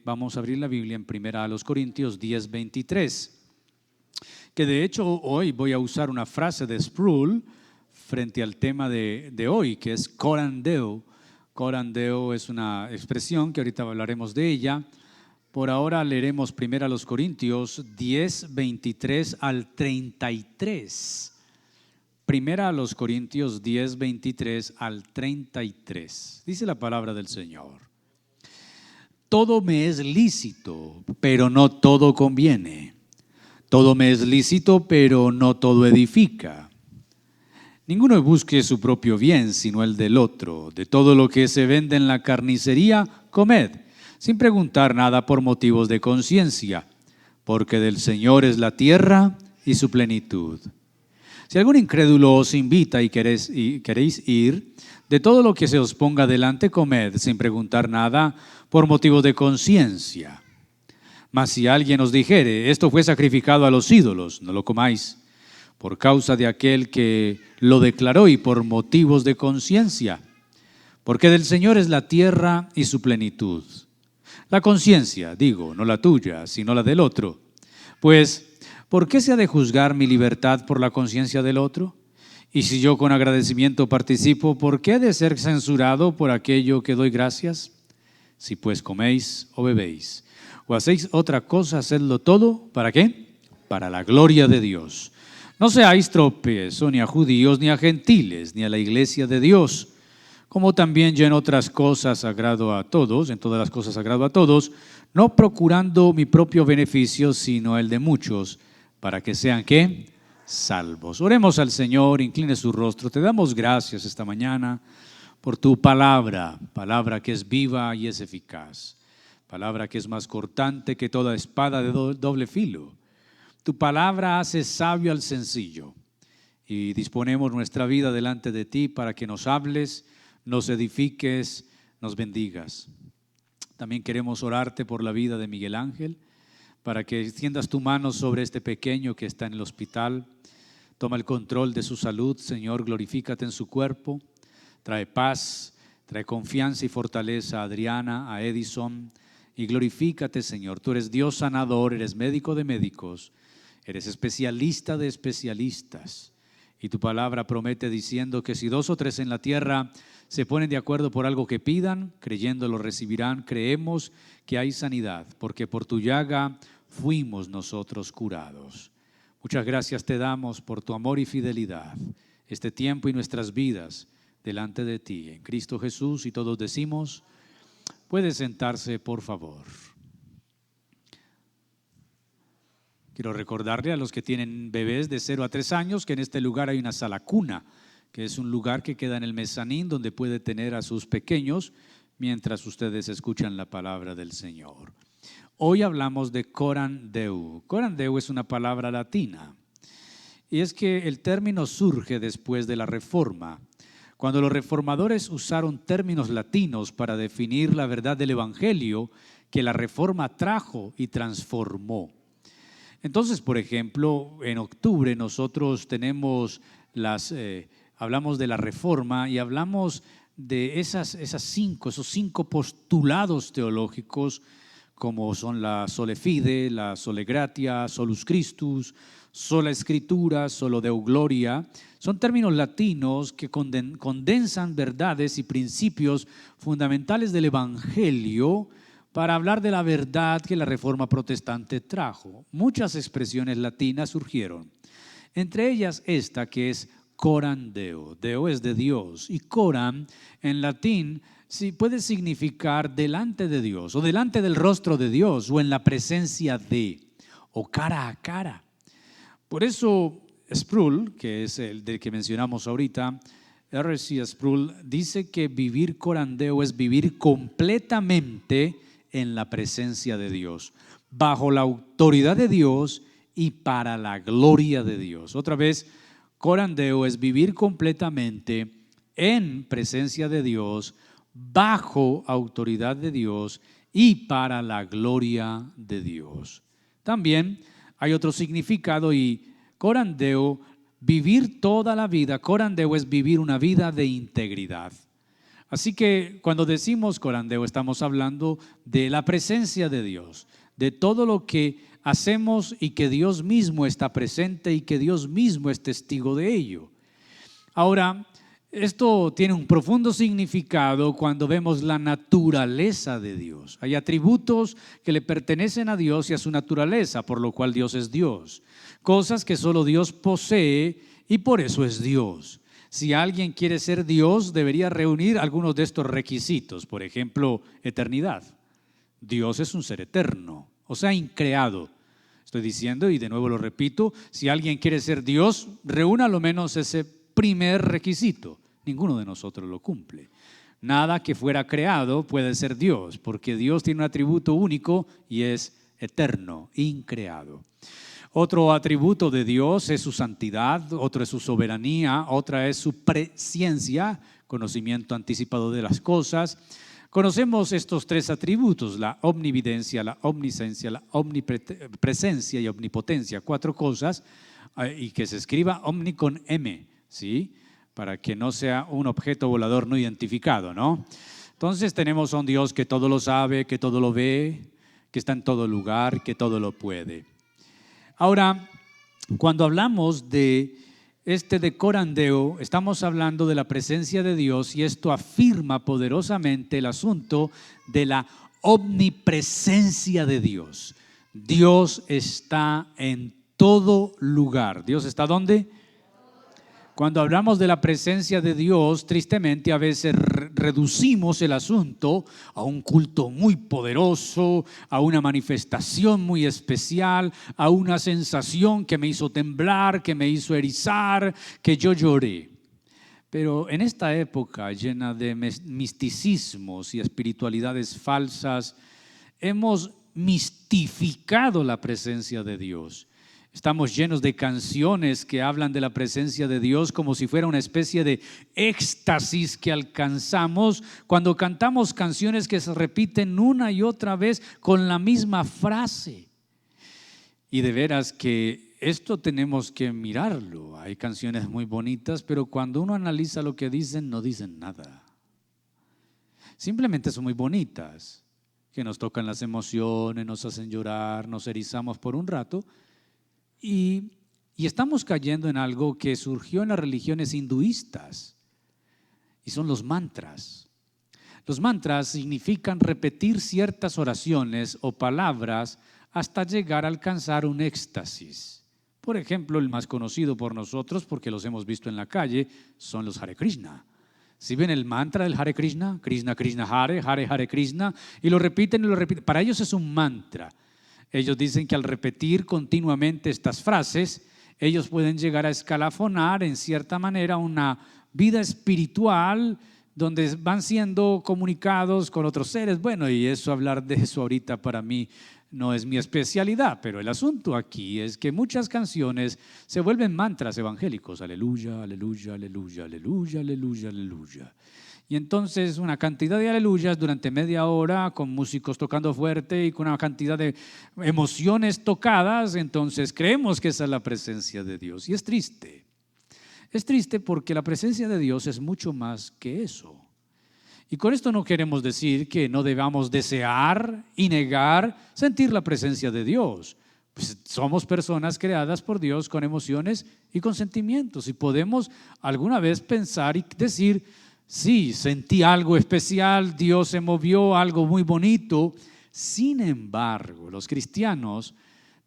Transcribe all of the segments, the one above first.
vamos a abrir la Biblia en 1 Corintios 10:23, que de hecho hoy voy a usar una frase de Sproul frente al tema de hoy, que es corandeo. Corandeo es una expresión que ahorita hablaremos de ella. Por ahora leeremos 1 Corintios 10:23 al 33. 1 Corintios 10:23 al 33. Dice la palabra del Señor: todo me es lícito, pero no todo conviene. Todo me es lícito, pero no todo edifica. Ninguno busque su propio bien, sino el del otro. De todo lo que se vende en la carnicería, comed, sin preguntar nada por motivos de conciencia, porque del Señor es la tierra y su plenitud. Si algún incrédulo os invita y queréis ir, de todo lo que se os ponga delante, comed, sin preguntar nada por motivos de conciencia. Mas si alguien os dijere, esto fue sacrificado a los ídolos, no lo comáis, por causa de aquel que lo declaró y por motivos de conciencia, porque del Señor es la tierra y su plenitud. La conciencia, digo, no la tuya, sino la del otro. Pues, ¿por qué se ha de juzgar mi libertad por la conciencia del otro? Y si yo con agradecimiento participo, ¿por qué he de ser censurado por aquello que doy gracias? Si pues coméis o bebéis, o hacéis otra cosa, hacedlo todo, ¿para qué? Para la gloria de Dios. No seáis tropiezo ni a judíos ni a gentiles, ni a la iglesia de Dios, como también yo en otras cosas agrado a todos, en todas las cosas agrado a todos, no procurando mi propio beneficio, sino el de muchos, para que sean, ¿qué? Salvos. Oremos al Señor, incline su rostro. Te damos gracias esta mañana por tu palabra, palabra que es viva y es eficaz, palabra que es más cortante que toda espada de doble filo. Tu palabra hace sabio al sencillo, y disponemos nuestra vida delante de ti para que nos hables, nos edifiques, nos bendigas. También queremos orarte por la vida de Miguel Ángel, para que extiendas tu mano sobre este pequeño que está en el hospital. Toma el control de su salud, Señor, glorifícate en su cuerpo. Trae paz, trae confianza y fortaleza a Adriana, a Edison, y glorifícate, Señor. Tú eres Dios sanador, eres médico de médicos, eres especialista de especialistas, y tu palabra promete diciendo que si 2 o 3 en la tierra se ponen de acuerdo por algo que pidan, creyendo lo recibirán. Creemos que hay sanidad, porque por tu llaga fuimos nosotros curados. Muchas gracias te damos por tu amor y fidelidad, este tiempo y nuestras vidas delante de ti, en Cristo Jesús. Y todos decimos, puede sentarse por favor. Quiero recordarle a los que tienen bebés de 0 a 3 años que en este lugar hay una sala cuna, que es un lugar que queda en el mezanín donde puede tener a sus pequeños mientras ustedes escuchan la palabra del Señor. Hoy hablamos de corandeu. Corandeu es una palabra latina, y es que el término surge después de la Reforma, cuando los reformadores usaron términos latinos para definir la verdad del Evangelio que la Reforma trajo y transformó. Entonces, por ejemplo, en octubre nosotros tenemos hablamos de la Reforma y hablamos de esos 5 postulados teológicos, como son la sole fide, la sole gratia, solus Christus, sola escritura, solo deo gloria. Son términos latinos que condensan verdades y principios fundamentales del Evangelio para hablar de la verdad que la Reforma Protestante trajo. Muchas expresiones latinas surgieron, entre ellas esta que es corandeo. Deo es de Dios, y coram en latín sí puede significar delante de Dios, o delante del rostro de Dios, o en la presencia de, o cara a cara. Por eso Sproul, que es el del que mencionamos ahorita, R.C. Sproul, dice que vivir corandeo es vivir completamente en la presencia de Dios, bajo la autoridad de Dios y para la gloria de Dios. Otra vez, corandeo es vivir completamente en presencia de Dios, bajo autoridad de Dios y para la gloria de Dios. También hay otro significado, y corandeo, vivir toda la vida. Corandeo es vivir una vida de integridad. Así que cuando decimos corandeo estamos hablando de la presencia de Dios, de todo lo que hacemos y que Dios mismo está presente y que Dios mismo es testigo de ello. Ahora, esto tiene un profundo significado cuando vemos la naturaleza de Dios. Hay atributos que le pertenecen a Dios y a su naturaleza, por lo cual Dios es Dios. Cosas que solo Dios posee y por eso es Dios. Si alguien quiere ser Dios, debería reunir algunos de estos requisitos. Por ejemplo, eternidad. Dios es un ser eterno, o sea, increado. Estoy diciendo, y de nuevo lo repito, si alguien quiere ser Dios, reúna al menos ese primer requisito. Ninguno de nosotros lo cumple. Nada que fuera creado puede ser Dios, porque Dios tiene un atributo único y es eterno, increado. Otro atributo de Dios es su santidad, otro es su soberanía, otra es su presciencia, conocimiento anticipado de las cosas. Conocemos estos tres atributos, la omnividencia, la omnisciencia, la omnipresencia y omnipotencia, cuatro cosas, y que se escriba omni con M, ¿sí? Para que no sea un objeto volador no identificado, ¿no? Entonces tenemos a un Dios que todo lo sabe, que todo lo ve, que está en todo lugar, que todo lo puede. Ahora, cuando hablamos de corandeo, estamos hablando de la presencia de Dios y esto afirma poderosamente el asunto de la omnipresencia de Dios. Dios está en todo lugar. ¿Dios está dónde? Cuando hablamos de la presencia de Dios, tristemente a veces reducimos el asunto a un culto muy poderoso, a una manifestación muy especial, a una sensación que me hizo temblar, que me hizo erizar, que yo lloré. Pero en esta época llena de misticismos y espiritualidades falsas, hemos mistificado la presencia de Dios. Estamos llenos de canciones que hablan de la presencia de Dios como si fuera una especie de éxtasis que alcanzamos cuando cantamos canciones que se repiten una y otra vez con la misma frase. Y de veras que esto tenemos que mirarlo. Hay canciones muy bonitas, pero cuando uno analiza lo que dicen, no dicen nada. Simplemente son muy bonitas, que nos tocan las emociones, nos hacen llorar, nos erizamos por un rato. Y estamos cayendo en algo que surgió en las religiones hinduistas y son los mantras. Los mantras significan repetir ciertas oraciones o palabras hasta llegar a alcanzar un éxtasis. Por ejemplo, el más conocido por nosotros, porque los hemos visto en la calle, son los Hare Krishna. Si ven el mantra del Hare Krishna, Krishna Krishna Hare, Hare Hare Krishna, y lo repiten y lo repiten. Para ellos es un mantra. Ellos dicen que al repetir continuamente estas frases, ellos pueden llegar a escalafonar en cierta manera una vida espiritual donde van siendo comunicados con otros seres. Bueno, y eso, hablar de eso ahorita para mí no es mi especialidad, pero el asunto aquí es que muchas canciones se vuelven mantras evangélicos. Aleluya, aleluya, aleluya, aleluya, aleluya, aleluya. Y entonces una cantidad de aleluyas durante media hora con músicos tocando fuerte y con una cantidad de emociones tocadas, entonces creemos que esa es la presencia de Dios. Y es triste. Es triste porque la presencia de Dios es mucho más que eso. Y con esto no queremos decir que no debamos desear y negar sentir la presencia de Dios. Pues somos personas creadas por Dios con emociones y con sentimientos y podemos alguna vez pensar y decir: sí, sentí algo especial, Dios se movió, algo muy bonito. Sin embargo, los cristianos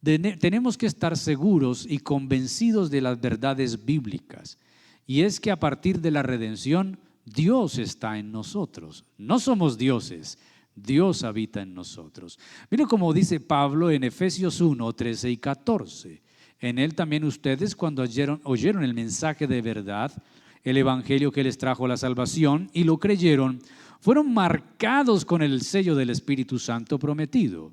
tenemos que estar seguros y convencidos de las verdades bíblicas. Y es que a partir de la redención, Dios está en nosotros. No somos dioses, Dios habita en nosotros. Mira cómo dice Pablo en Efesios 1, 13 y 14. En él también ustedes, cuando oyeron el mensaje de verdad, el evangelio que les trajo la salvación, y lo creyeron, fueron marcados con el sello del Espíritu Santo prometido.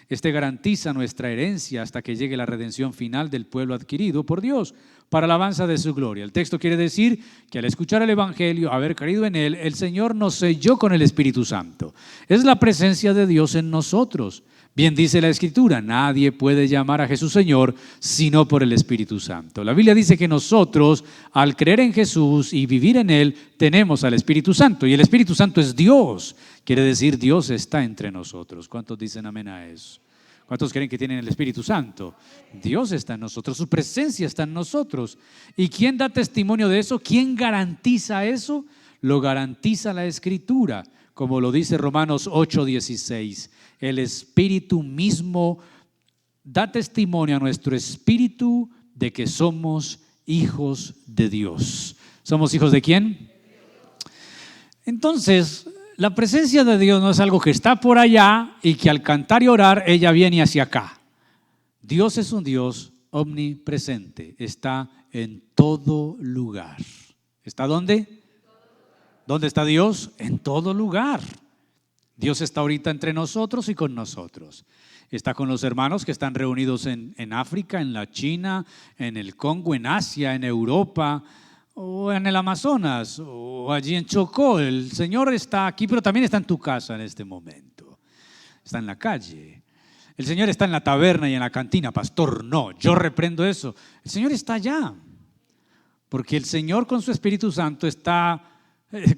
Este garantiza nuestra herencia hasta que llegue la redención final del pueblo adquirido por Dios para alabanza de su gloria. El texto quiere decir que al escuchar el Evangelio, haber creído en él, el Señor nos selló con el Espíritu Santo. Es la presencia de Dios en nosotros. Bien dice la Escritura, nadie puede llamar a Jesús Señor sino por el Espíritu Santo. La Biblia dice que nosotros, al creer en Jesús y vivir en Él, tenemos al Espíritu Santo. Y el Espíritu Santo es Dios. Quiere decir, Dios está entre nosotros. ¿Cuántos dicen amén a eso? ¿Cuántos creen que tienen el Espíritu Santo? Dios está en nosotros, su presencia está en nosotros. ¿Y quién da testimonio de eso? ¿Quién garantiza eso? Lo garantiza la Escritura, como lo dice Romanos 8:16. El Espíritu mismo da testimonio a nuestro espíritu de que somos hijos de Dios. ¿Somos hijos de quién? Entonces, la presencia de Dios no es algo que está por allá y que al cantar y orar ella viene hacia acá. Dios es un Dios omnipresente, está en todo lugar. ¿Está dónde? ¿Dónde está Dios? En todo lugar. Dios está ahorita entre nosotros y con nosotros. Está con los hermanos que están reunidos en África, en la China, en el Congo, en Asia, en Europa, o en el Amazonas, o allí en Chocó. El Señor está aquí, pero también está en tu casa en este momento. Está en la calle. El Señor está en la taberna y en la cantina. Pastor, no, yo reprendo eso. El Señor está allá, porque el Señor con su Espíritu Santo está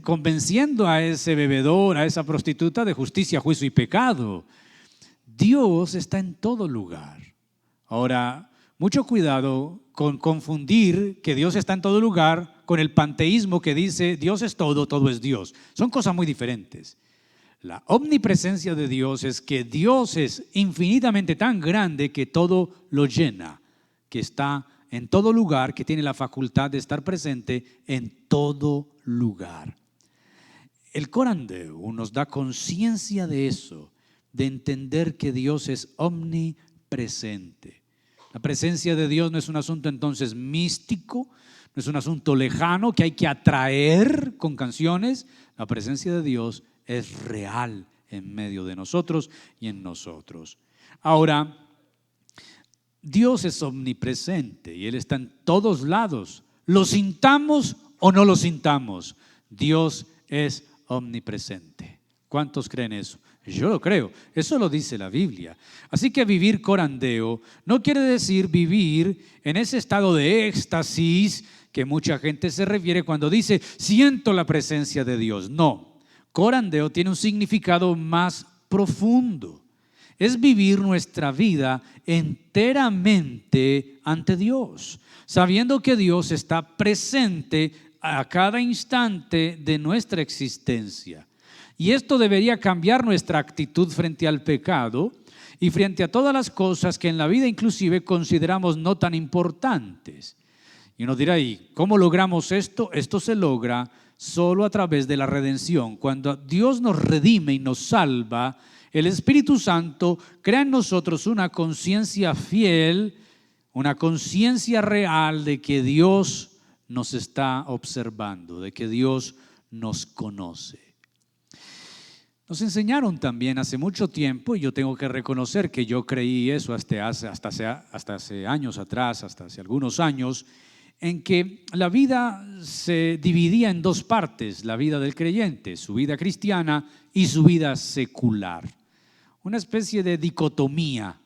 convenciendo a ese bebedor, a esa prostituta de justicia, juicio y pecado. Dios está en todo lugar. Ahora, mucho cuidado con confundir que Dios está en todo lugar con el panteísmo que dice Dios es todo, todo es Dios. Son cosas muy diferentes. La omnipresencia de Dios es que Dios es infinitamente tan grande que todo lo llena, que está en todo lugar, que tiene la facultad de estar presente en todo lugar. El Coran Deu nos da conciencia de eso, de entender que Dios es omnipresente. La presencia de Dios no es un asunto entonces místico, no es un asunto lejano que hay que atraer con canciones. La presencia de Dios es real en medio de nosotros y en nosotros. Ahora, Dios es omnipresente y Él está en todos lados. Lo sintamos o no lo sintamos, Dios es omnipresente. ¿Cuántos creen eso? Yo lo creo, eso lo dice la Biblia. Así que vivir Coran Deu no quiere decir vivir en ese estado de éxtasis que mucha gente se refiere cuando dice siento la presencia de Dios. No, Coran Deu tiene un significado más profundo. Es vivir nuestra vida enteramente ante Dios, sabiendo que Dios está presente a cada instante de nuestra existencia. Y esto debería cambiar nuestra actitud frente al pecado y frente a todas las cosas que en la vida inclusive consideramos no tan importantes. Y uno dirá, ¿y cómo logramos esto? Esto se logra solo a través de la redención. Cuando Dios nos redime y nos salva, el Espíritu Santo crea en nosotros una conciencia fiel, una conciencia real de que Dios nos está observando, de que Dios nos conoce. Nos enseñaron también hace mucho tiempo, y yo tengo que reconocer que yo creí eso hasta hace años atrás, hasta hace algunos años, en que la vida se dividía en dos partes, la vida del creyente, su vida cristiana y su vida secular. Una especie de dicotomía.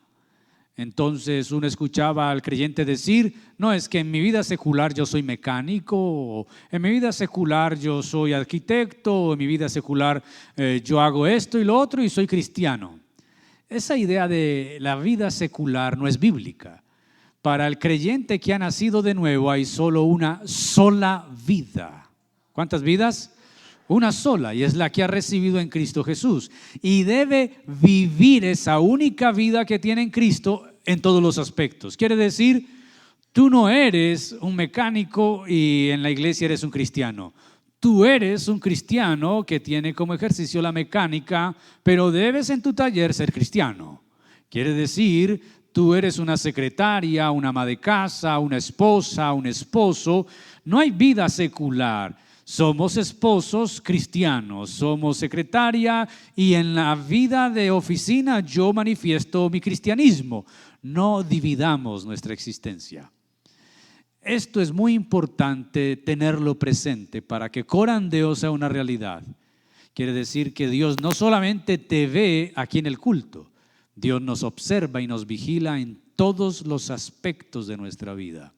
Entonces uno escuchaba al creyente decir, no, es que en mi vida secular yo soy mecánico, o en mi vida secular yo soy arquitecto, o en mi vida secular yo hago esto y lo otro y soy cristiano. Esa idea de la vida secular no es bíblica. Para el creyente que ha nacido de nuevo hay solo una sola vida. ¿Cuántas vidas? Una sola, y es la que ha recibido en Cristo Jesús. Y debe vivir esa única vida que tiene en Cristo en todos los aspectos. Quiere decir, tú no eres un mecánico y en la iglesia eres un cristiano. Tú eres un cristiano que tiene como ejercicio la mecánica, pero debes en tu taller ser cristiano. Quiere decir, tú eres una secretaria, una ama de casa, una esposa, un esposo. No hay vida secular. Somos esposos cristianos, somos secretaria y en la vida de oficina yo manifiesto mi cristianismo. No dividamos nuestra existencia. Esto es muy importante tenerlo presente para que corandeo sea una realidad. Quiere decir que Dios no solamente te ve aquí en el culto, Dios nos observa y nos vigila en todos los aspectos de nuestra vida.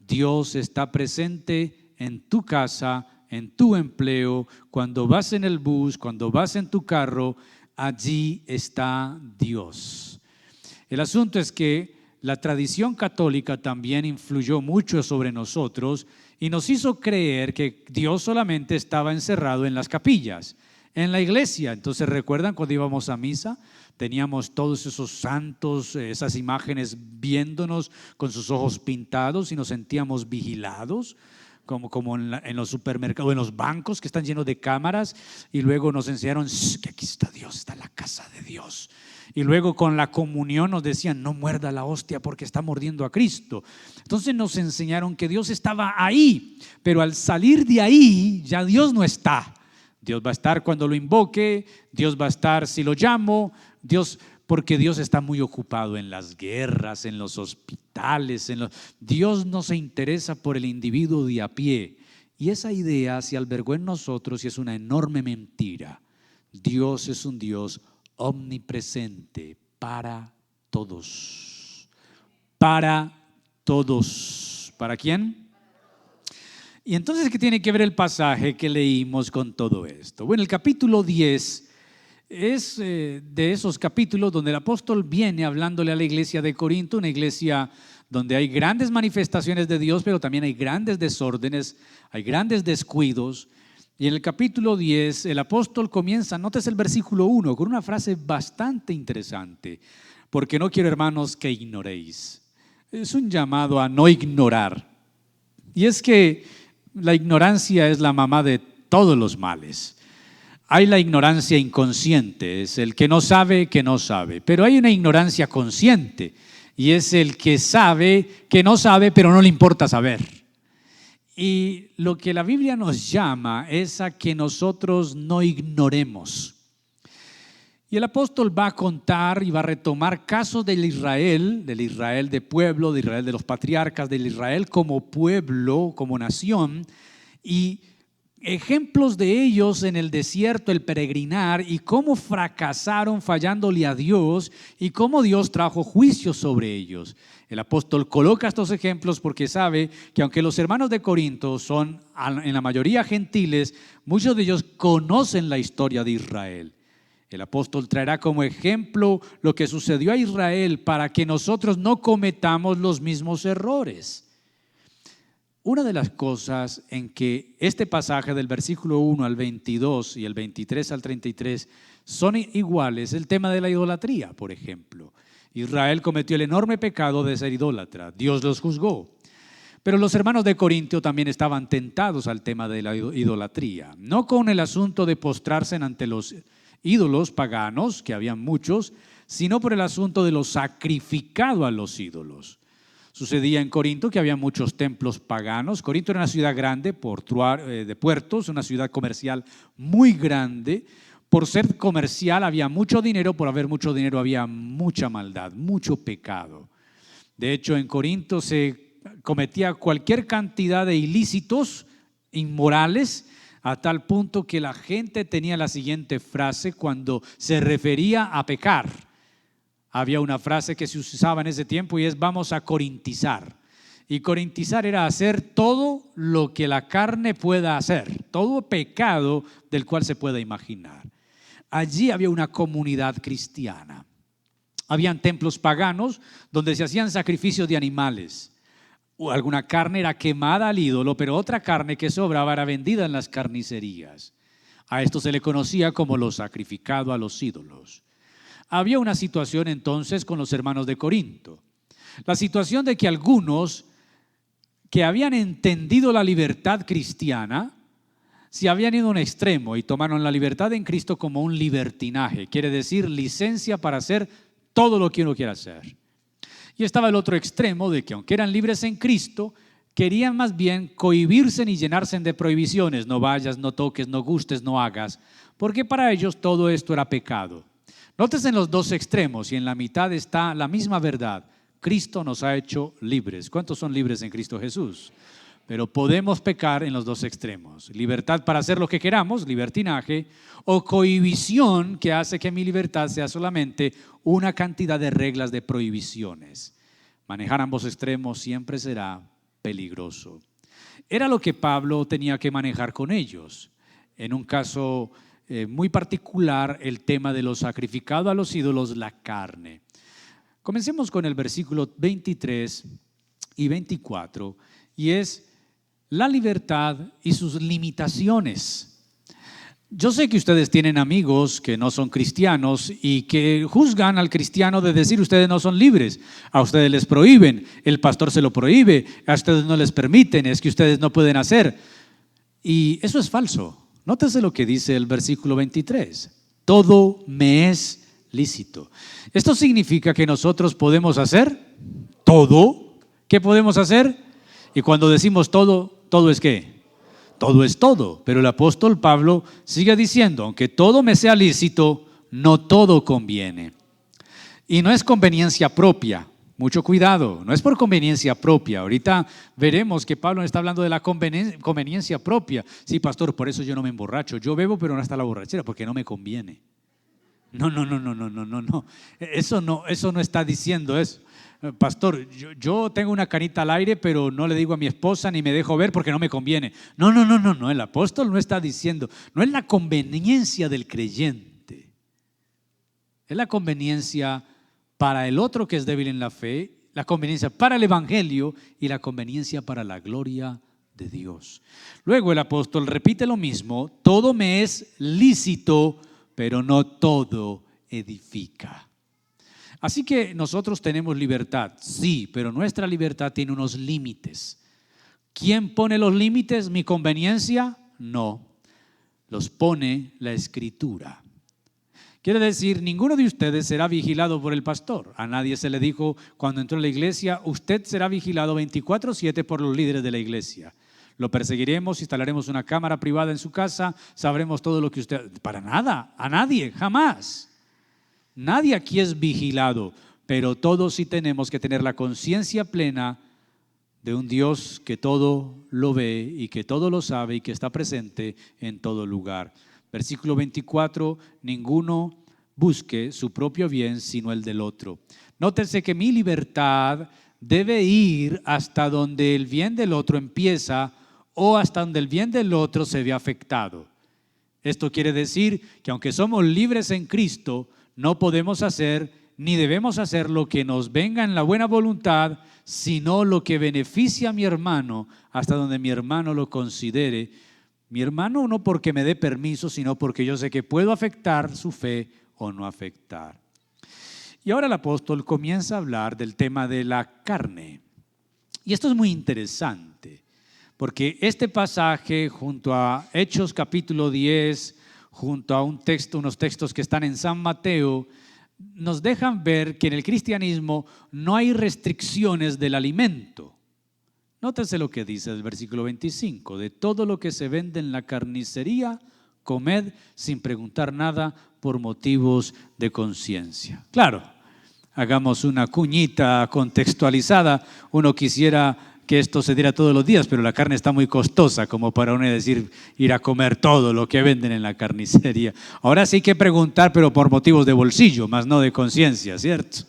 Dios está presente en tu casa, en tu empleo, cuando vas en el bus, cuando vas en tu carro, allí está Dios. El asunto es que la tradición católica también influyó mucho sobre nosotros y nos hizo creer que Dios solamente estaba encerrado en las capillas, en la iglesia. Entonces, ¿recuerdan cuando íbamos a misa? Teníamos todos esos santos, esas imágenes viéndonos con sus ojos pintados y nos sentíamos vigilados, como en los supermercados, en los bancos que están llenos de cámaras, y luego nos enseñaron que aquí está Dios, está la casa de Dios. Y luego con la comunión nos decían, no muerda la hostia porque está mordiendo a Cristo. Entonces nos enseñaron que Dios estaba ahí, pero al salir de ahí ya Dios no está. Dios va a estar cuando lo invoque, Dios va a estar si lo llamo, porque Dios está muy ocupado en las guerras, en los hospitales, Dios no se interesa por el individuo de a pie. Y esa idea se albergó en nosotros y es una enorme mentira. Dios es un Dios omnipresente para todos. Para todos. ¿Para quién? Y entonces, ¿qué tiene que ver el pasaje que leímos con todo esto? Bueno, el capítulo 10 es de esos capítulos donde el apóstol viene hablándole a la iglesia de Corinto, una iglesia donde hay grandes manifestaciones de Dios, pero también hay grandes desórdenes, hay grandes descuidos. Y en el capítulo 10 el apóstol comienza, notes el versículo 1, con una frase bastante interesante, porque no quiero, hermanos, que ignoréis. Es un llamado a no ignorar. Y es que la ignorancia es la mamá de todos los males. Hay la ignorancia inconsciente, es el que no sabe, pero hay una ignorancia consciente y es el que sabe, que no sabe, pero no le importa saber. Y lo que la Biblia nos llama es a que nosotros no ignoremos. Y el apóstol va a contar y va a retomar casos del Israel de pueblo, de Israel de los patriarcas, del Israel como pueblo, como nación, y ejemplos de ellos en el desierto, el peregrinar, y cómo fracasaron fallándole a Dios y cómo Dios trajo juicio sobre ellos. El apóstol coloca estos ejemplos porque sabe que aunque los hermanos de Corinto son en la mayoría gentiles, muchos de ellos conocen la historia de Israel. El apóstol traerá como ejemplo lo que sucedió a Israel para que nosotros no cometamos los mismos errores. Una de las cosas en que este pasaje del versículo 1 al 22 y el 23 al 33 son iguales, el tema de la idolatría, por ejemplo. Israel cometió el enorme pecado de ser idólatra, Dios los juzgó. Pero los hermanos de Corinto también estaban tentados al tema de la idolatría, no con el asunto de postrarse ante los ídolos paganos, que habían muchos, sino por el asunto de lo sacrificado a los ídolos. Sucedía en Corinto que había muchos templos paganos. Corinto era una ciudad grande de puertos, una ciudad comercial muy grande. Por ser comercial había mucho dinero, por haber mucho dinero había mucha maldad, mucho pecado. De hecho, en Corinto se cometía cualquier cantidad de ilícitos inmorales, a tal punto que la gente tenía la siguiente frase cuando se refería a pecar. Había una frase que se usaba en ese tiempo y es: vamos a corintizar. Y corintizar era hacer todo lo que la carne pueda hacer, todo pecado del cual se pueda imaginar. Allí había una comunidad cristiana. Habían templos paganos donde se hacían sacrificios de animales. Alguna carne era quemada al ídolo, pero otra carne que sobraba era vendida en las carnicerías. A esto se le conocía como lo sacrificado a los ídolos. Había una situación entonces con los hermanos de Corinto. La situación de que algunos que habían entendido la libertad cristiana se habían ido a un extremo y tomaron la libertad en Cristo como un libertinaje, quiere decir licencia para hacer todo lo que uno quiera hacer. Y estaba el otro extremo de que aunque eran libres en Cristo, querían más bien cohibirse y llenarse de prohibiciones. No vayas, no toques, no gustes, no hagas. Porque para ellos todo esto era pecado. Nótese en los dos extremos y en la mitad está la misma verdad. Cristo nos ha hecho libres. ¿Cuántos son libres en Cristo Jesús? Pero podemos pecar en los dos extremos. Libertad para hacer lo que queramos, libertinaje, o cohibición que hace que mi libertad sea solamente una cantidad de reglas de prohibiciones. Manejar ambos extremos siempre será peligroso. Era lo que Pablo tenía que manejar con ellos. En un caso muy particular, el tema de lo sacrificado a los ídolos, la carne. Comencemos con el versículo 23 y 24, y es la libertad y sus limitaciones. Yo sé que ustedes tienen amigos que no son cristianos y que juzgan al cristiano de decir ustedes no son libres, a ustedes les prohíben, el pastor se lo prohíbe, a ustedes no les permiten, es que ustedes no pueden hacer. Y eso es falso. Nótese lo que dice el versículo 23. Todo me es lícito. Esto significa que nosotros podemos hacer todo. ¿Qué podemos hacer? Y cuando decimos todo, ¿todo es qué? Todo es todo. Pero el apóstol Pablo sigue diciendo, aunque todo me sea lícito, no todo conviene. Y no es conveniencia propia. Mucho cuidado, no es por conveniencia propia. Ahorita veremos que Pablo está hablando de la conveniencia propia. Sí, pastor, por eso yo no me emborracho. Yo bebo, pero no hasta la borrachera, porque no me conviene. No. Eso no está diciendo eso. Pastor, yo tengo una canita al aire, pero no le digo a mi esposa ni me dejo ver porque no me conviene. No, el apóstol no está diciendo, no es la conveniencia del creyente, es la conveniencia para el otro que es débil en la fe, la conveniencia para el evangelio y la conveniencia para la gloria de Dios. Luego el apóstol repite lo mismo, todo me es lícito, pero no todo edifica. Así que nosotros tenemos libertad, sí, pero nuestra libertad tiene unos límites. ¿Quién pone los límites? ¿Mi conveniencia? No, los pone la Escritura. Quiere decir, ninguno de ustedes será vigilado por el pastor. A nadie se le dijo cuando entró a la iglesia, usted será vigilado 24/7 por los líderes de la iglesia. Lo perseguiremos, instalaremos una cámara privada en su casa, sabremos todo lo que usted... Para nada, a nadie, jamás. Nadie aquí es vigilado, pero todos sí tenemos que tener la conciencia plena de un Dios que todo lo ve y que todo lo sabe y que está presente en todo lugar. Versículo 24, ninguno busque su propio bien sino el del otro. Nótense que mi libertad debe ir hasta donde el bien del otro empieza o hasta donde el bien del otro se ve afectado. Esto quiere decir que aunque somos libres en Cristo, no podemos hacer ni debemos hacer lo que nos venga en la buena voluntad, sino lo que beneficia a mi hermano hasta donde mi hermano lo considere. Mi hermano no porque me dé permiso, sino porque yo sé que puedo afectar su fe o no afectar. Y ahora el apóstol comienza a hablar del tema de la carne. Y esto es muy interesante, porque este pasaje junto a Hechos capítulo 10, junto a unos textos que están en San Mateo, nos dejan ver que en el cristianismo no hay restricciones del alimento. Nótese lo que dice el versículo 25, de todo lo que se vende en la carnicería, comed sin preguntar nada por motivos de conciencia. Claro, hagamos una cuñita contextualizada, uno quisiera que esto se diera todos los días, pero la carne está muy costosa como para uno decir ir a comer todo lo que venden en la carnicería. Ahora sí hay que preguntar, pero por motivos de bolsillo, más no de conciencia, ¿cierto?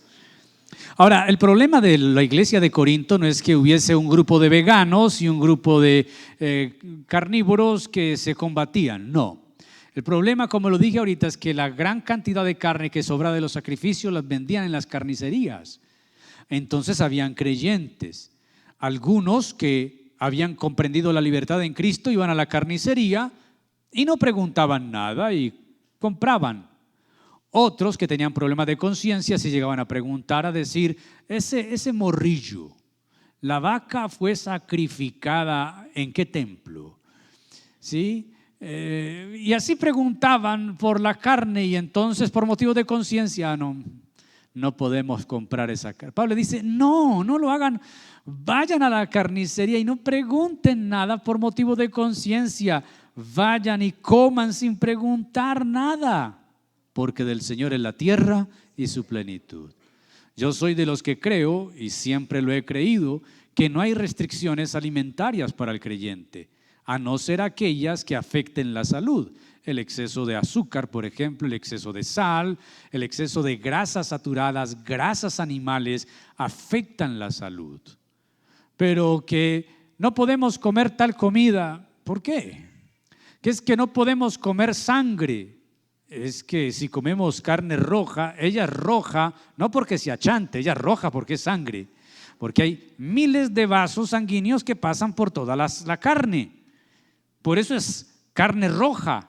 Ahora, el problema de la iglesia de Corinto no es que hubiese un grupo de veganos y un grupo de carnívoros que se combatían, no. El problema, como lo dije ahorita, es que la gran cantidad de carne que sobraba de los sacrificios las vendían en las carnicerías. Entonces habían creyentes. Algunos que habían comprendido la libertad en Cristo iban a la carnicería y no preguntaban nada y compraban. Otros que tenían problemas de conciencia se llegaban a preguntar, a decir, ese morrillo, la vaca fue sacrificada ¿en qué templo? ¿Sí? Y así preguntaban por la carne y entonces por motivos de conciencia, no no podemos comprar esa carne. Pablo dice, no lo hagan. Vayan a la carnicería y no pregunten nada por motivo de conciencia. Vayan y coman sin preguntar nada, porque del Señor es la tierra y su plenitud. Yo soy de los que creo, y siempre lo he creído, que no hay restricciones alimentarias para el creyente, a no ser aquellas que afecten la salud. El exceso de azúcar, por ejemplo, el exceso de sal, el exceso de grasas saturadas, grasas animales, afectan la salud. Pero que no podemos comer tal comida, ¿por qué? Que es que no podemos comer sangre. Es que si comemos carne roja, ella es roja, no porque se achante, ella es roja porque es sangre. Porque hay miles de vasos sanguíneos que pasan por toda la carne. Por eso es carne roja.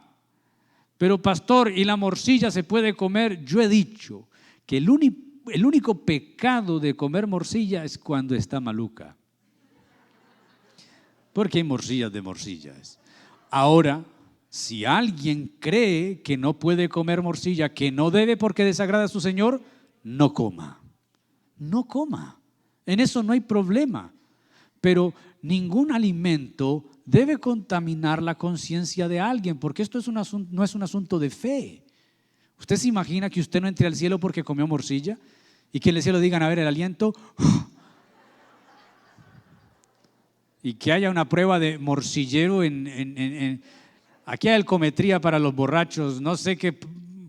Pero pastor, ¿y la morcilla se puede comer? Yo he dicho que el único pecado de comer morcilla es cuando está maluca. Porque hay morcillas de morcillas. Ahora, si alguien cree que no puede comer morcilla, que no debe porque desagrada a su Señor, no coma. No coma. En eso no hay problema. Pero ningún alimento debe contaminar la conciencia de alguien, porque esto no es un asunto de fe. ¿Usted se imagina que usted no entre al cielo porque comió morcilla? Y que en el cielo digan, a ver, el aliento, y que haya una prueba de morcillero aquí hay alcometría para los borrachos, no sé qué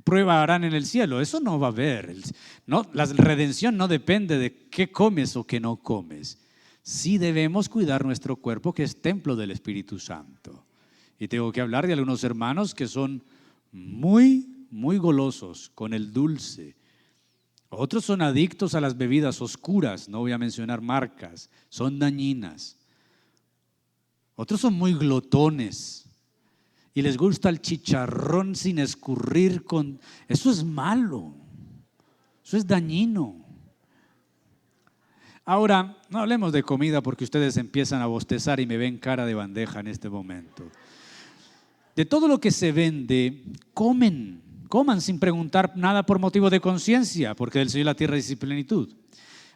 prueba harán en el cielo. Eso no va a haber. No, la redención no depende de qué comes o qué no comes. Sí debemos cuidar nuestro cuerpo, que es templo del Espíritu Santo. Y tengo que hablar de algunos hermanos que son muy, muy golosos con el dulce. Otros son adictos a las bebidas oscuras, no voy a mencionar marcas, son dañinas. Otros son muy glotones y les gusta el chicharrón sin escurrir. Eso es malo, eso es dañino. Ahora, no hablemos de comida porque ustedes empiezan a bostezar y me ven cara de bandeja en este momento. De todo lo que se vende, coman sin preguntar nada por motivo de conciencia, porque del Señor la tierra y su plenitud.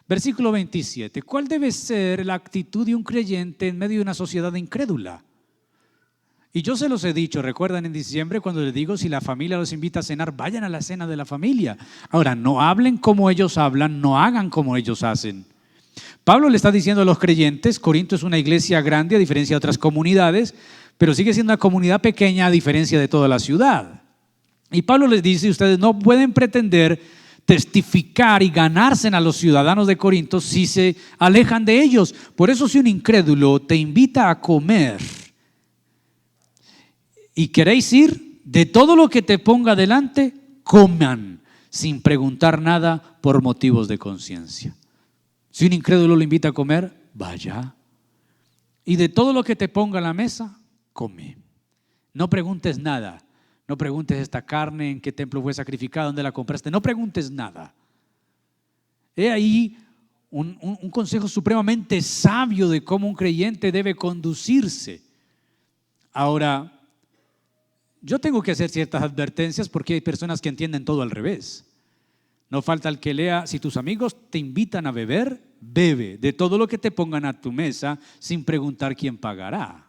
Versículo 27. ¿Cuál debe ser la actitud de un creyente en medio de una sociedad incrédula? Y yo se los he dicho, recuerdan en diciembre cuando les digo, si la familia los invita a cenar, vayan a la cena de la familia. Ahora, no hablen como ellos hablan, no hagan como ellos hacen. Pablo le está diciendo a los creyentes, Corinto es una iglesia grande a diferencia de otras comunidades, pero sigue siendo una comunidad pequeña a diferencia de toda la ciudad. Y Pablo les dice, ustedes no pueden pretender testificar y ganarse a los ciudadanos de Corinto si se alejan de ellos. Por eso si un incrédulo te invita a comer y queréis ir, de todo lo que te ponga delante, coman sin preguntar nada por motivos de conciencia. Si un incrédulo lo invita a comer, vaya. Y de todo lo que te ponga en la mesa, come. No preguntes nada. No preguntes esta carne, en qué templo fue sacrificada, dónde la compraste. No preguntes nada. He ahí un consejo supremamente sabio de cómo un creyente debe conducirse. Ahora, yo tengo que hacer ciertas advertencias porque hay personas que entienden todo al revés. No falta el que lea, si tus amigos te invitan a beber, bebe de todo lo que te pongan a tu mesa sin preguntar quién pagará.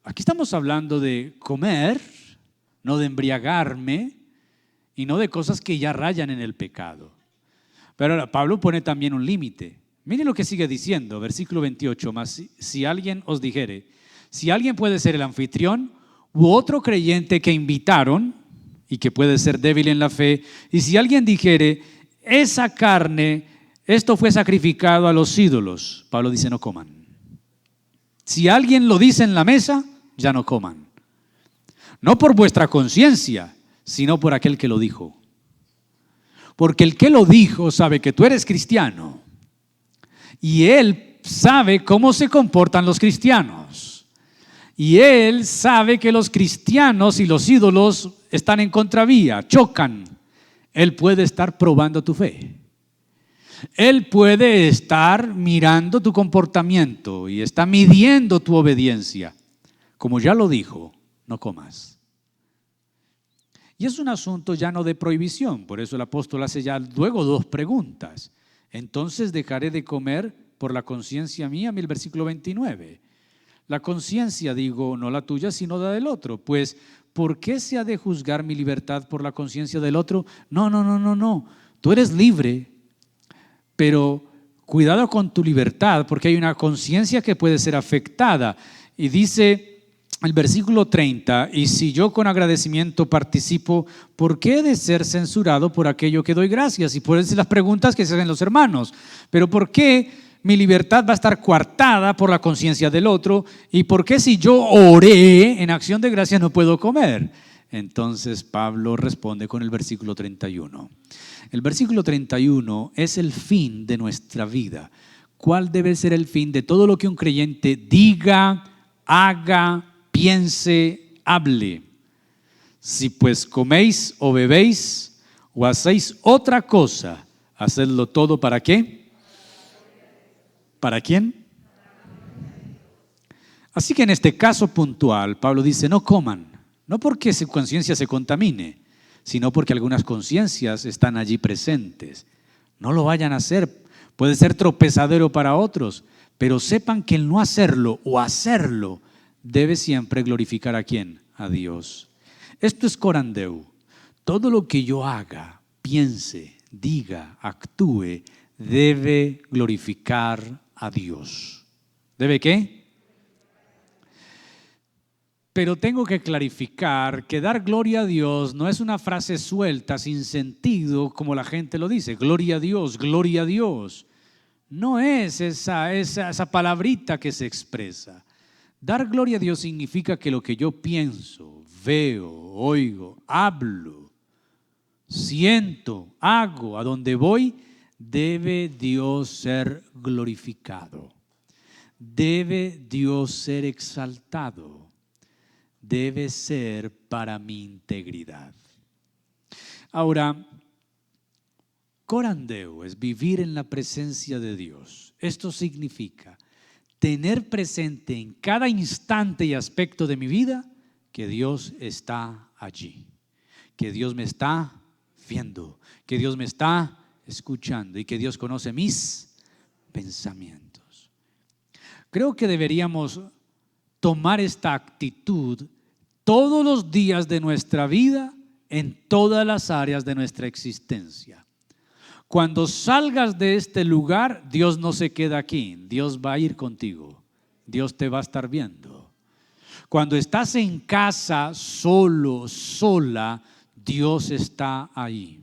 Aquí estamos hablando de comer, no de embriagarme y no de cosas que ya rayan en el pecado. Pero ahora Pablo pone también un límite. Miren lo que sigue diciendo, versículo 28, más si alguien os dijere, si alguien puede ser el anfitrión u otro creyente que invitaron y que puede ser débil en la fe, y si alguien dijere, esa carne, esto fue sacrificado a los ídolos, Pablo dice no coman. Si alguien lo dice en la mesa, ya no coman. No por vuestra conciencia, sino por aquel que lo dijo. Porque el que lo dijo sabe que tú eres cristiano y él sabe cómo se comportan los cristianos. Y él sabe que los cristianos y los ídolos están en contravía, chocan. Él puede estar probando tu fe. Él puede estar mirando tu comportamiento y está midiendo tu obediencia. Como ya lo dijo, no comas. Y es un asunto ya no de prohibición, por eso el apóstol hace ya luego dos preguntas. Entonces dejaré de comer por la conciencia mía, el versículo 29. La conciencia, digo, no la tuya, sino la del otro. Pues, ¿por qué se ha de juzgar mi libertad por la conciencia del otro? No, no, no, no, no. Tú eres libre, pero cuidado con tu libertad, porque hay una conciencia que puede ser afectada. Y dice el versículo 30, y si yo con agradecimiento participo, ¿por qué he de ser censurado por aquello que doy gracias? Y por eso las preguntas que se hacen los hermanos. Pero ¿por qué mi libertad va a estar coartada por la conciencia del otro? ¿Y por qué si yo oré en acción de gracias no puedo comer? Entonces Pablo responde con el versículo 31. El versículo 31 es el fin de nuestra vida. ¿Cuál debe ser el fin de todo lo que un creyente diga, haga, piense, hable? Si pues coméis o bebéis o hacéis otra cosa, hacedlo todo ¿para qué? ¿Para quién? Así que en este caso puntual, Pablo dice, no coman, no porque su conciencia se contamine, sino porque algunas conciencias están allí presentes. No lo vayan a hacer, puede ser tropezadero para otros, pero sepan que el no hacerlo o hacerlo debe siempre glorificar ¿a quién? A Dios. Esto es corandeu. Todo lo que yo haga, piense, diga, actúe, debe glorificar a Dios. ¿Debe qué? Pero tengo que clarificar que dar gloria a Dios no es una frase suelta, sin sentido, como la gente lo dice. Gloria a Dios, gloria a Dios. No es esa palabrita que se expresa. Dar gloria a Dios significa que lo que yo pienso, veo, oigo, hablo, siento, hago, a donde voy, debe Dios ser glorificado. Debe Dios ser exaltado. Debe ser para mi integridad. Ahora, corandeu es vivir en la presencia de Dios. Esto significa tener presente en cada instante y aspecto de mi vida que Dios está allí, que Dios me está viendo, que Dios me está escuchando y que Dios conoce mis pensamientos. Creo que deberíamos tomar esta actitud todos los días de nuestra vida en todas las áreas de nuestra existencia. Cuando salgas de este lugar, Dios no se queda aquí, Dios va a ir contigo, Dios te va a estar viendo. Cuando estás en casa solo, sola, Dios está ahí.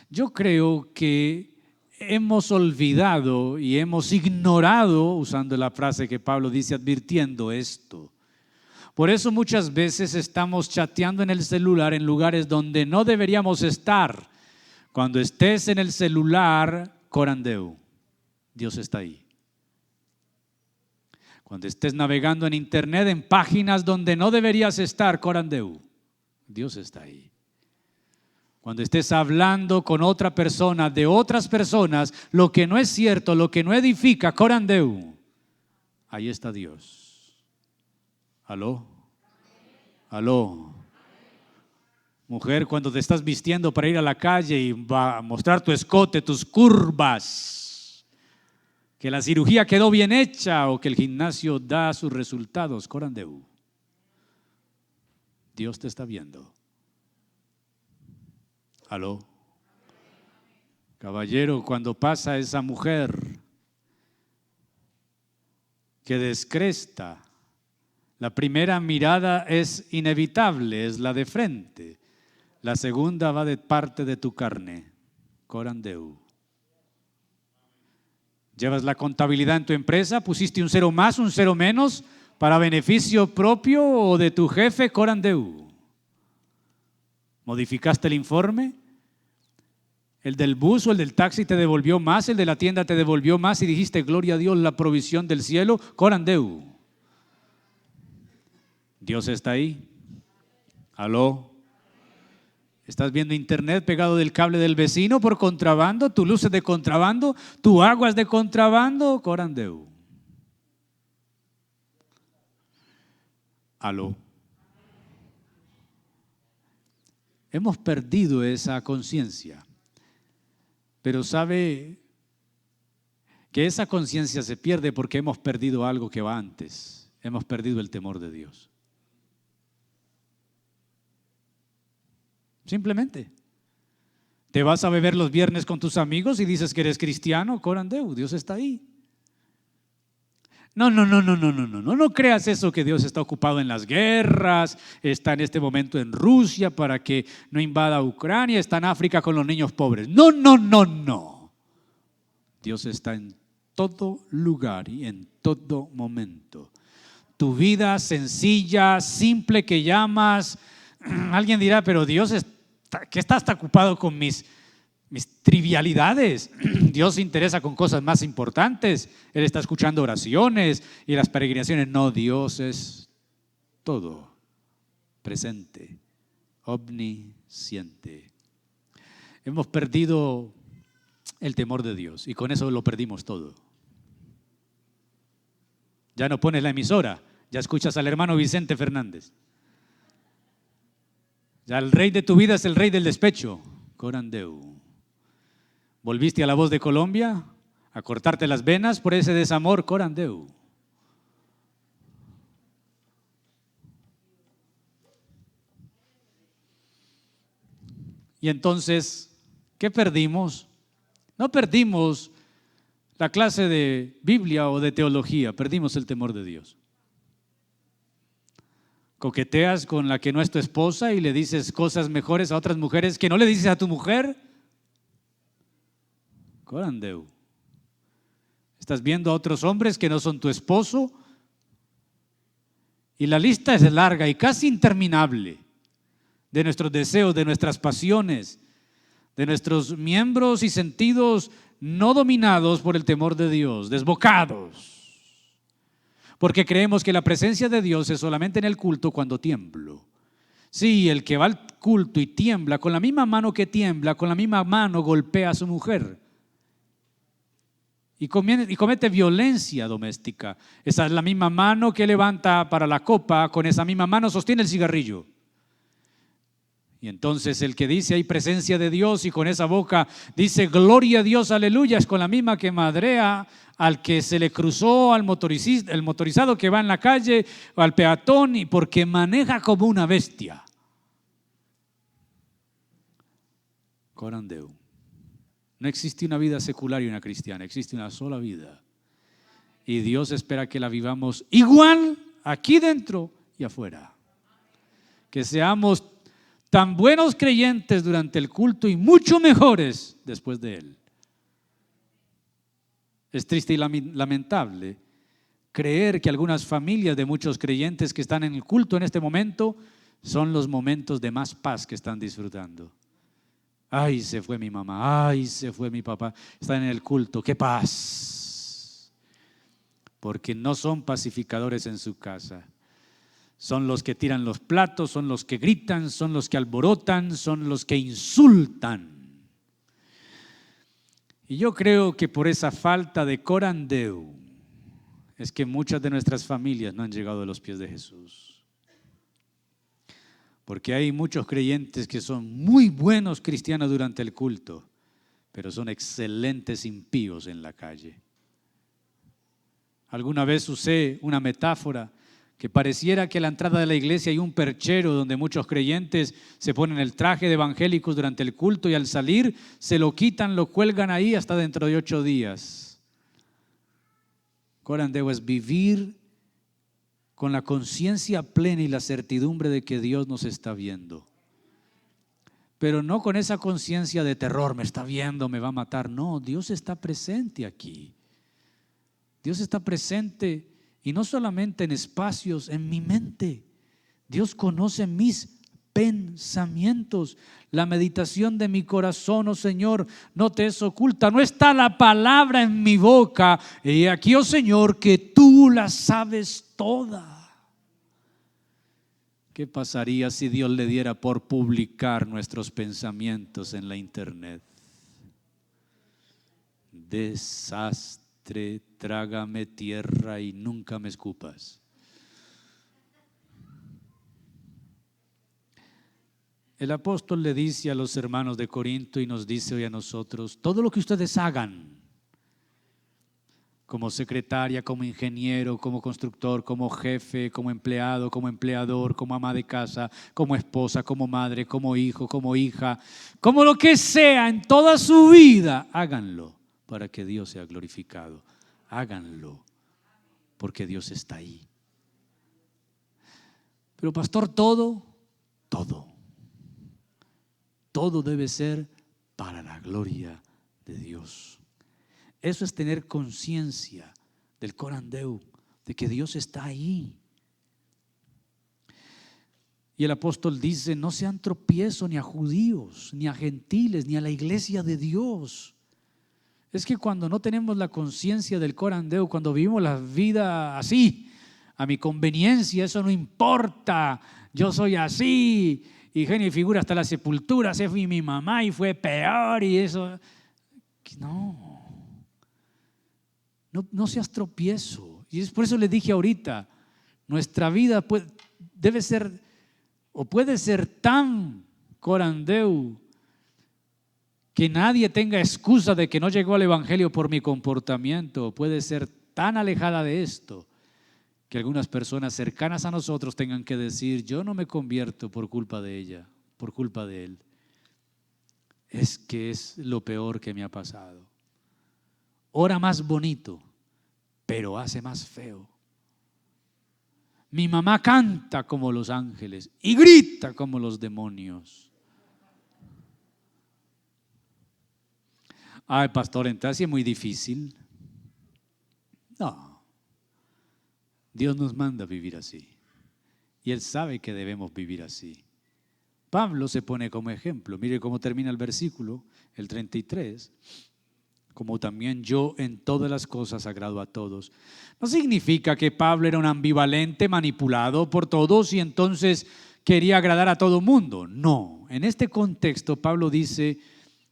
Yo creo que hemos olvidado y hemos ignorado, usando la frase que Pablo dice, advirtiendo esto. Por eso muchas veces estamos chateando en el celular en lugares donde no deberíamos estar. Cuando estés en el celular, corandeu, Dios está ahí. Cuando estés navegando en internet en páginas donde no deberías estar, corandeu, Dios está ahí. Cuando estés hablando con otra persona, de otras personas, lo que no es cierto, lo que no edifica, corandeu, ahí está Dios. ¿Aló? ¿Aló? Mujer, cuando te estás vistiendo para ir a la calle y va a mostrar tu escote, tus curvas, que la cirugía quedó bien hecha o que el gimnasio da sus resultados, corandeu, Dios te está viendo. ¿Aló? Caballero, cuando pasa esa mujer que descresta, la primera mirada es inevitable, es la de frente. La segunda va de parte de tu carne, corandeu. Llevas la contabilidad en tu empresa, pusiste un cero más, un cero menos, para beneficio propio o de tu jefe, corandeu. ¿Modificaste el informe? El del bus o el del taxi te devolvió más, el de la tienda te devolvió más y dijiste, gloria a Dios, la provisión del cielo, corandeu. Dios está ahí. ¿Aló? ¿Estás viendo internet pegado del cable del vecino por contrabando? ¿Tu luz es de contrabando? ¿Tu agua es de contrabando? Corandeu. ¿Aló? Hemos perdido esa conciencia. Pero sabe que esa conciencia se pierde porque hemos perdido algo que va antes. Hemos perdido el temor de Dios. Simplemente. Te vas a beber los viernes con tus amigos y dices que eres cristiano, corandeu, Dios está ahí. No creas eso que Dios está ocupado en las guerras, está en este momento en Rusia para que no invada Ucrania, está en África con los niños pobres. No. Dios está en todo lugar y en todo momento. Tu vida sencilla, simple que llamas, alguien dirá, pero Dios ¿qué está hasta ocupado con mis trivialidades? Dios se interesa con cosas más importantes. Él está escuchando oraciones y las peregrinaciones. No, Dios es todo, presente, omnisciente. Hemos perdido el temor de Dios y con eso lo perdimos todo. Ya no pones la emisora, ya escuchas al hermano Vicente Fernández. Ya el rey de tu vida es el rey del despecho, corandeu. Volviste a La Voz de Colombia a cortarte las venas por ese desamor, corandeu. Y entonces, ¿qué perdimos? No perdimos la clase de Biblia o de teología, perdimos el temor de Dios. Coqueteas con la que no es tu esposa y le dices cosas mejores a otras mujeres que no le dices a tu mujer. Corandeu. Estás viendo a otros hombres que no son tu esposo y la lista es larga y casi interminable de nuestros deseos, de nuestras pasiones, de nuestros miembros y sentidos no dominados por el temor de Dios, desbocados. Porque creemos que la presencia de Dios es solamente en el culto cuando tiemblo. Sí, el que va al culto y tiembla, con la misma mano que tiembla, con la misma mano golpea a su mujer. Y comete violencia doméstica. Esa es la misma mano que levanta para la copa, con esa misma mano sostiene el cigarrillo. Y entonces el que dice hay presencia de Dios y con esa boca dice gloria a Dios, aleluya, es con la misma que madrea al que se le cruzó, al el motorizado que va en la calle, o al peatón, y porque maneja como una bestia. Corandeu. No existe una vida secular y una cristiana, existe una sola vida. Y Dios espera que la vivamos igual aquí dentro y afuera. Que seamos tan buenos creyentes durante el culto y mucho mejores después de él. Es triste y lamentable creer que algunas familias de muchos creyentes que están en el culto en este momento son los momentos de más paz que están disfrutando. Ay, se fue mi mamá, ay, se fue mi papá, están en el culto, qué paz. Porque no son pacificadores en su casa. Son los que tiran los platos, son los que gritan, son los que alborotan, son los que insultan. Y yo creo que por esa falta de corandeu es que muchas de nuestras familias no han llegado a los pies de Jesús. Porque hay muchos creyentes que son muy buenos cristianos durante el culto, pero son excelentes impíos en la calle. Alguna vez usé una metáfora que pareciera que a la entrada de la iglesia hay un perchero donde muchos creyentes se ponen el traje de evangélicos durante el culto y al salir se lo quitan, lo cuelgan ahí hasta dentro de 8 días. Corandeu es vivir con la conciencia plena y la certidumbre de que Dios nos está viendo. Pero no con esa conciencia de terror, me está viendo, me va a matar. No, Dios está presente aquí. Dios está presente. Y no solamente en espacios, en mi mente. Dios conoce mis pensamientos. La meditación de mi corazón, oh Señor, no te es oculta. No está la palabra en mi boca. Y aquí, oh Señor, que tú la sabes toda. ¿Qué pasaría si Dios le diera por publicar nuestros pensamientos en la internet? Desastre. Trágame tierra y nunca me escupas. El apóstol le dice a los hermanos de Corinto y nos dice hoy a nosotros: todo lo que ustedes hagan, como secretaria, como ingeniero, como constructor, como jefe, como empleado, como empleador, como ama de casa, como esposa, como madre, como hijo, como hija, como lo que sea en toda su vida, háganlo para que Dios sea glorificado. Háganlo porque Dios está ahí. Pero pastor, todo debe ser para la gloria de Dios. Eso es tener conciencia del coram Deo, de que Dios está ahí. Y el apóstol dice: no sean tropiezo ni a judíos, ni a gentiles, ni a la iglesia de Dios. Es que cuando no tenemos la conciencia del coram Deo, cuando vivimos la vida así, a mi conveniencia, eso no importa, yo soy así, y genio y figura hasta la sepultura, se fue mi mamá y fue peor, y eso, no seas tropiezo. Y es por eso le dije ahorita, nuestra vida debe ser, o puede ser tan coram Deo, que nadie tenga excusa de que no llegó al evangelio por mi comportamiento. Puede ser tan alejada de esto que algunas personas cercanas a nosotros tengan que decir: yo no me convierto por culpa de ella, por culpa de él. Es que es lo peor que me ha pasado. Ora más bonito, pero hace más feo. Mi mamá canta como los ángeles y grita como los demonios. Ay, pastor, entonces es muy difícil. No, Dios nos manda a vivir así y Él sabe que debemos vivir así. Pablo se pone como ejemplo. Mire cómo termina el versículo, el 33. Como también yo en todas las cosas agrado a todos. No significa que Pablo era un ambivalente, manipulado por todos y entonces quería agradar a todo mundo. No, en este contexto Pablo dice: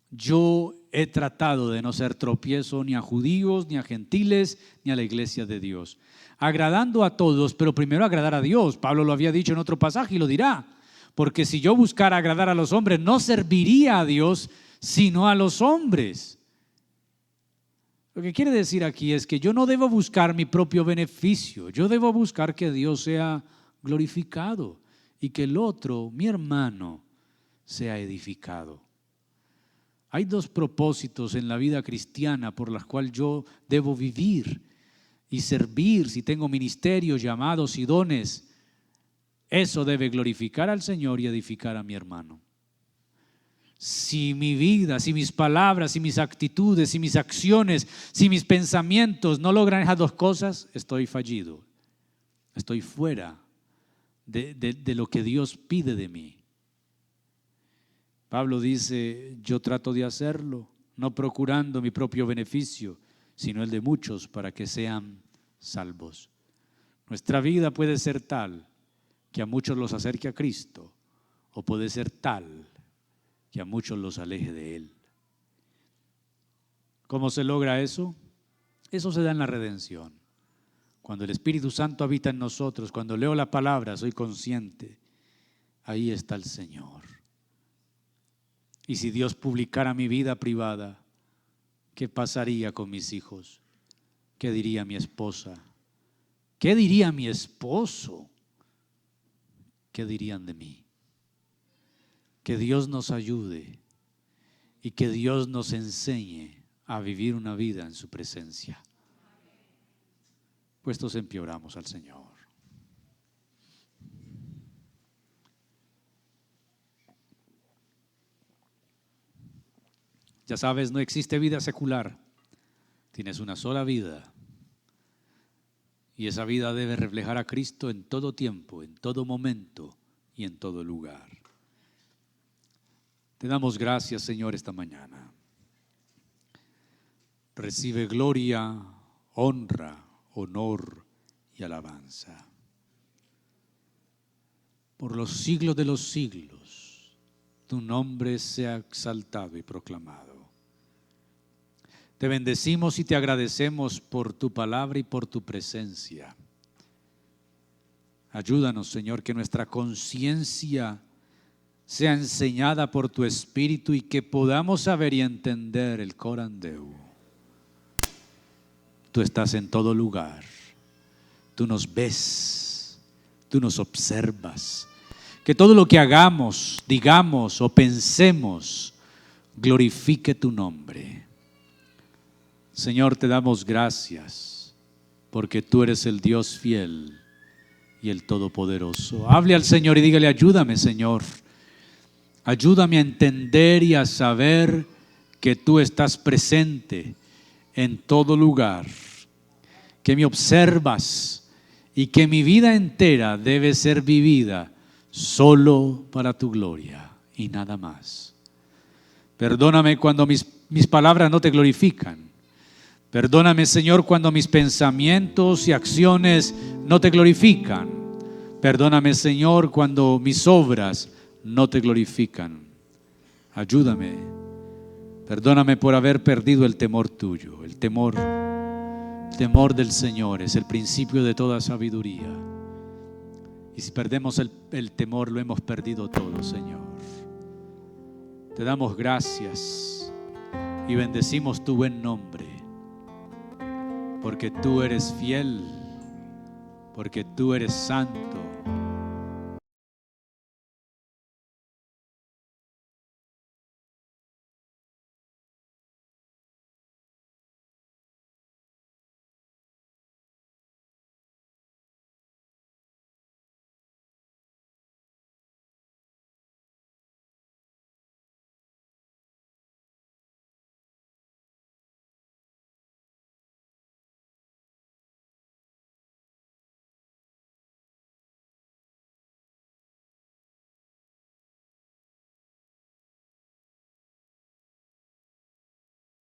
yo he tratado de no ser tropiezo ni a judíos, ni a gentiles, ni a la iglesia de Dios. Agradando a todos, pero primero agradar a Dios. Pablo lo había dicho en otro pasaje y lo dirá. Porque si yo buscara agradar a los hombres, no serviría a Dios, sino a los hombres. Lo que quiere decir aquí es que yo no debo buscar mi propio beneficio. Yo debo buscar que Dios sea glorificado y que el otro, mi hermano, sea edificado. Hay dos propósitos en la vida cristiana por los cuales yo debo vivir y servir. Si tengo ministerios, llamados y dones, eso debe glorificar al Señor y edificar a mi hermano. Si mi vida, si mis palabras, si mis actitudes, si mis acciones, si mis pensamientos no logran esas dos cosas, estoy fallido. Estoy fuera de lo que Dios pide de mí. Pablo dice: yo trato de hacerlo, no procurando mi propio beneficio, sino el de muchos para que sean salvos. Nuestra vida puede ser tal que a muchos los acerque a Cristo, o puede ser tal que a muchos los aleje de Él. ¿Cómo se logra eso? Eso se da en la redención. Cuando el Espíritu Santo habita en nosotros, cuando leo la palabra, soy consciente, ahí está el Señor. Y si Dios publicara mi vida privada, ¿qué pasaría con mis hijos? ¿Qué diría mi esposa? ¿Qué diría mi esposo? ¿Qué dirían de mí? Que Dios nos ayude y que Dios nos enseñe a vivir una vida en su presencia. Puestos en pie, oramos al Señor. Ya sabes, no existe vida secular. Tienes una sola vida. Y esa vida debe reflejar a Cristo en todo tiempo, en todo momento y en todo lugar. Te damos gracias, Señor, esta mañana. Recibe gloria, honra, honor y alabanza. Por los siglos de los siglos, tu nombre sea exaltado y proclamado. Te bendecimos y te agradecemos por tu palabra y por tu presencia. Ayúdanos, Señor, que nuestra conciencia sea enseñada por tu Espíritu y que podamos saber y entender el corandeu. Tú estás en todo lugar, tú nos ves, tú nos observas. Que todo lo que hagamos, digamos o pensemos glorifique tu nombre. Señor, te damos gracias porque tú eres el Dios fiel y el Todopoderoso. Hable al Señor y dígale: ayúdame, Señor. Ayúdame a entender y a saber que tú estás presente en todo lugar, que me observas y que mi vida entera debe ser vivida solo para tu gloria y nada más. Perdóname cuando mis palabras no te glorifican. Perdóname, Señor, cuando mis pensamientos y acciones no te glorifican. Perdóname, Señor, cuando mis obras no te glorifican. Ayúdame. Perdóname por haber perdido el temor tuyo. El temor del Señor es el principio de toda sabiduría. Y si perdemos el temor, lo hemos perdido todo, Señor. Te damos gracias y bendecimos tu buen nombre, porque tú eres fiel, porque tú eres santo,